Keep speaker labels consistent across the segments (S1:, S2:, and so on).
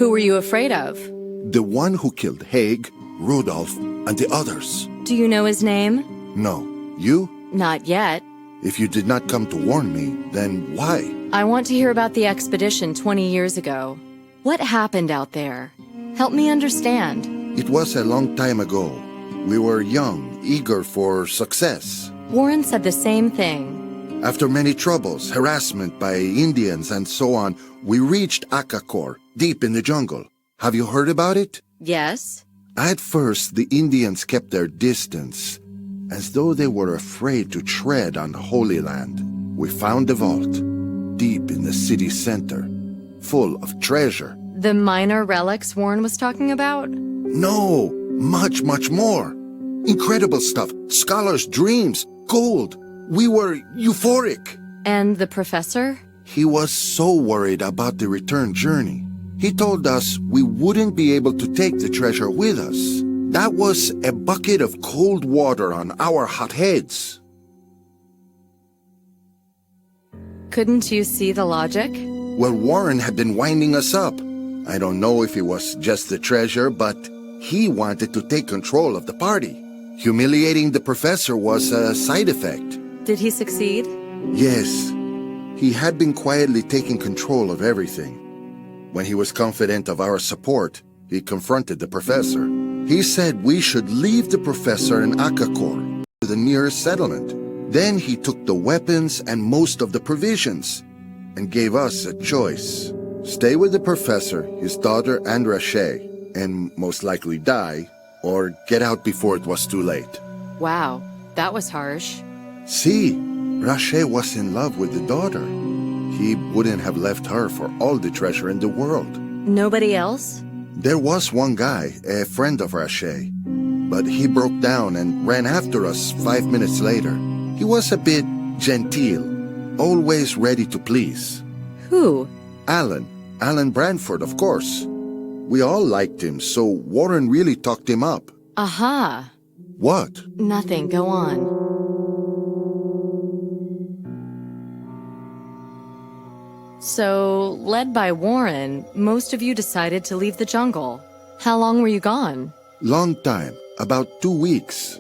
S1: Who were you afraid of?
S2: The one who killed Haig, Rudolph, and the others.
S1: Do you know his name?
S2: No. You?
S1: Not yet.
S2: If you did not come to warn me, then why?
S1: I want to hear about the expedition 20 years ago. What happened out there? Help me understand.
S2: It was a long time ago. We were young, eager for success.
S1: Warren said the same thing.
S2: After many troubles, harassment by Indians and so on, we reached Akakor, deep in the jungle. Have you heard about it?
S1: Yes.
S2: At first, the Indians kept their distance, as though they were afraid to tread on Holy Land. We found the vault, deep in the city center, full of treasure.
S1: The minor relics Warren was talking about?
S2: No, much, much more. Incredible stuff, scholars' dreams, gold. We were euphoric.
S1: And the professor?
S2: He was so worried about the return journey. He told us we wouldn't be able to take the treasure with us. That was a bucket of cold water on our hot heads.
S1: Couldn't you see the logic?
S2: Well, Warren had been winding us up. I don't know if it was just the treasure, but he wanted to take control of the party. Humiliating the professor was a side effect.
S1: Did he succeed?
S2: Yes. He had been quietly taking control of everything. When he was confident of our support, he confronted the professor. He said we should leave the professor in Akakor, to the nearest settlement. Then he took the weapons and most of the provisions, and gave us a choice. Stay with the professor, his daughter, and Rache, and most likely die, or get out before it was too late.
S1: Wow, that was harsh.
S2: See, Rache was in love with the daughter. He wouldn't have left her for all the treasure in the world.
S1: Nobody else?
S2: There was one guy, a friend of Rache, but he broke down and ran after us 5 minutes later. He was a bit genteel, always ready to please.
S1: Who?
S2: Alan Branford, of course. We all liked him, so Warren really talked him up.
S1: Aha.
S2: What?
S1: Nothing, go on. So, led by Warren, most of you decided to leave the jungle. How long were you gone?
S2: Long time, about 2 weeks.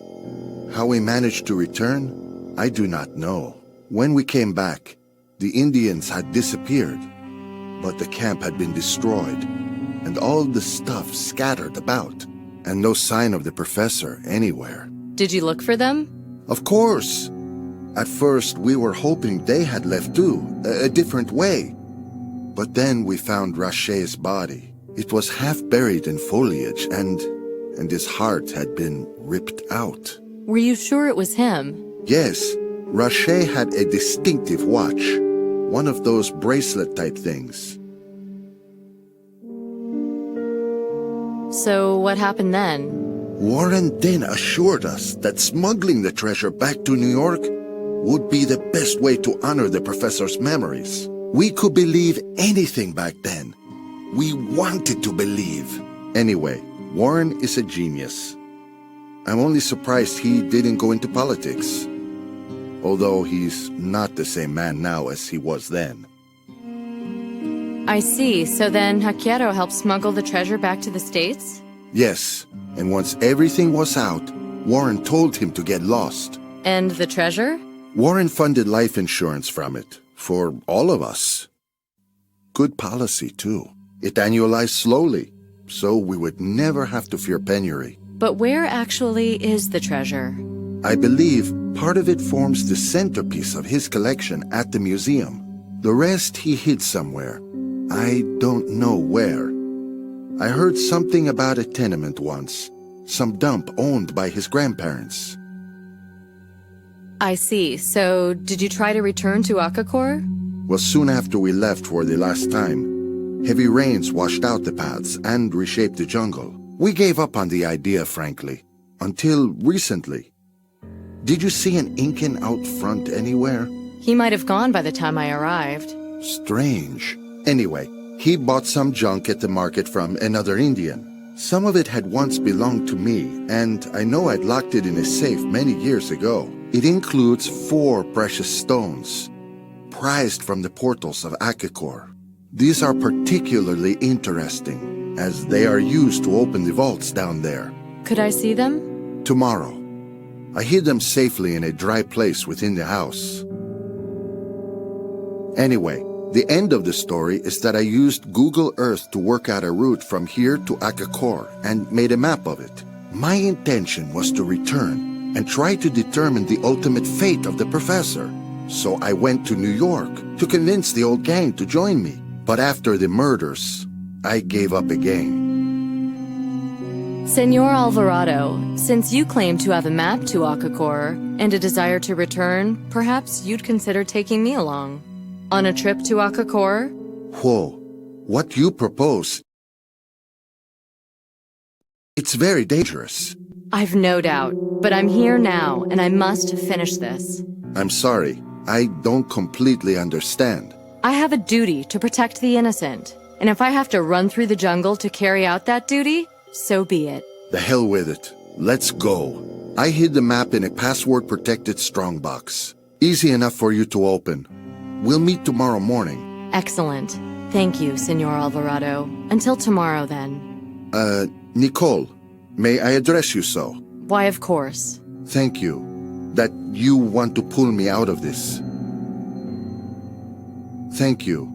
S2: How we managed to return, I do not know. When we came back, the Indians had disappeared, but the camp had been destroyed, and all the stuff scattered about, and no sign of the professor anywhere.
S1: Did you look for them?
S2: Of course. At first, we were hoping they had left too, a different way. But then we found Rache's body. It was half buried in foliage, and his heart had been ripped out.
S1: Were you sure it was him?
S2: Yes, Rache had a distinctive watch, one of those bracelet-type things.
S1: So what happened then?
S2: Warren then assured us that smuggling the treasure back to New York would be the best way to honor the professor's memories. We could believe anything back then. We wanted to believe. Anyway, Warren is a genius. I'm only surprised he didn't go into politics, although he's not the same man now as he was then.
S1: I see. So then Hakiero helped smuggle the treasure back to the States?
S2: Yes, and once everything was out, Warren told him to get lost.
S1: And the treasure?
S2: Warren funded life insurance from it, for all of us. Good policy, too. It annualized slowly, so we would never have to fear penury.
S1: But where actually is the treasure?
S2: I believe part of it forms the centerpiece of his collection at the museum. The rest he hid somewhere. I don't know where. I heard something about a tenement once, some dump owned by his grandparents.
S1: I see. So, did you try to return to Akakor?
S2: Well, soon after we left for the last time, heavy rains washed out the paths and reshaped the jungle. We gave up on the idea, frankly, until recently. Did you see an Incan out front anywhere?
S1: He might have gone by the time I arrived.
S2: Strange. Anyway, he bought some junk at the market from another Indian. Some of it had once belonged to me, and I know I'd locked it in a safe many years ago. It includes 4 precious stones, prized from the portals of Akakor. These are particularly interesting. as they are used to open the vaults down there.
S1: Could I see them?
S2: Tomorrow. I hid them safely in a dry place within the house. Anyway, the end of the story is that I used Google Earth to work out a route from here to Akakor and made a map of it. My intention was to return and try to determine the ultimate fate of the professor. So I went to New York to convince the old gang to join me. But after the murders, I gave up again.
S1: Senor Alvarado, since you claim to have a map to Akakor and a desire to return, perhaps you'd consider taking me along. On a trip to Akakor?
S2: Whoa, what you propose? It's very dangerous.
S1: I've no doubt, but I'm here now and I must finish this.
S2: I'm sorry, I don't completely understand.
S1: I have a duty to protect the innocent, and if I have to run through the jungle to carry out that duty, so be it.
S2: The hell with it. Let's go. I hid the map in a password-protected strongbox. Easy enough for you to open. We'll meet tomorrow morning.
S1: Excellent. Thank you, Senor Alvarado. Until tomorrow, then.
S2: Nicole, may I address you so?
S1: Why, of course.
S2: Thank you. That you want to pull me out of this. Thank you.